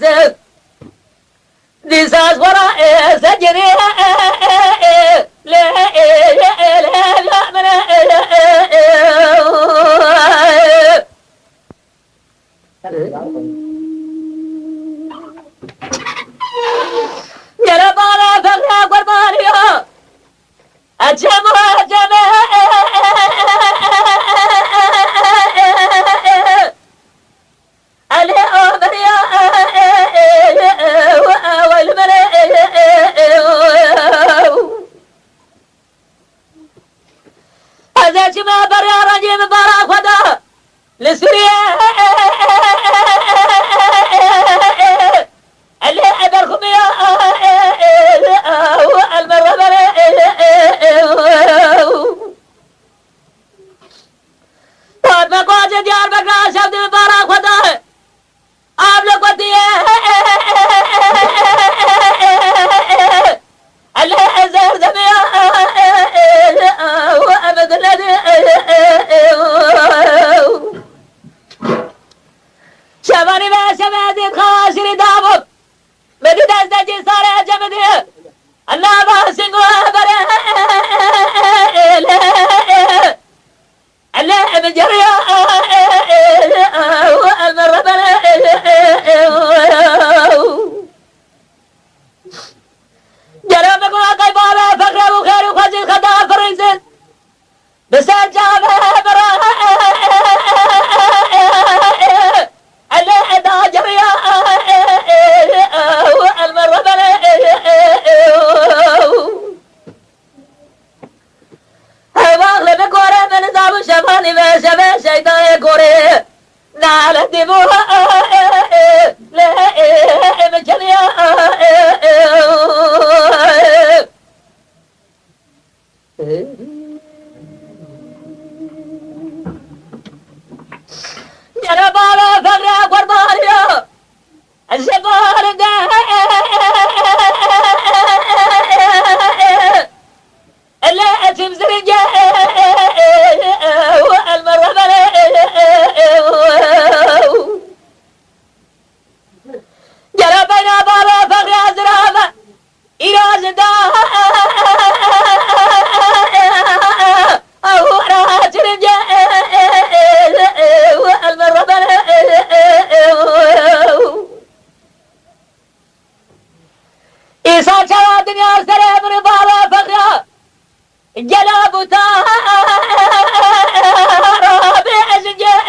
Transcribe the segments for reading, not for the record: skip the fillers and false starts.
زد دیساز ورا سجني لا لا من يا ربنا فقنا قربانيا أجمع جمع علي أمريا هذا جمع بريا رجيم برا خدا لسوريا اللي أبركم يا المرة بعد ما قاعد ديار بكرة شفت برا خدا आप लोग को दिए अल्लाह अज़र ज़मिया अबद लदे शबानी में शबादी खाशिरी दाबुक मेरी दस्ता जी सारे जम दिए अल्लाह बासिंग बरे अल्लाह बजरिया المرة جرامك واقعي بابا فقر وخير وخزي خدا فرنسل بسان جامع برا اللي ادا جريا المرة واغلب كوري من نظام الشفاني ما شبه شيطان كوري نال دموها لا مجنيا يا بابا فقرا قربانيا الشبار ده لا تمزر المرة جرى بين بابا فقر أزرافة إراز دا أو راج رجاء المرة إيسا شوى دنيا سلام من بابا فقر جلاب رابع أشجاء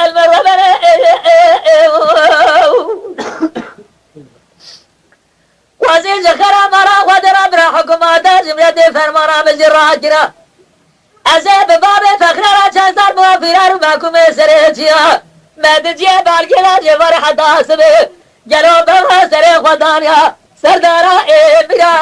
المرة وزيز خرا مرا ودر أمر حكومات جملة فرمانا بجراء جرا أزيب باب فخر راجان سار موافيرا رماكم سريتيا مدجي بالجلا جبر حدا سبه جلو بها سري خدانيا سردارا إبرا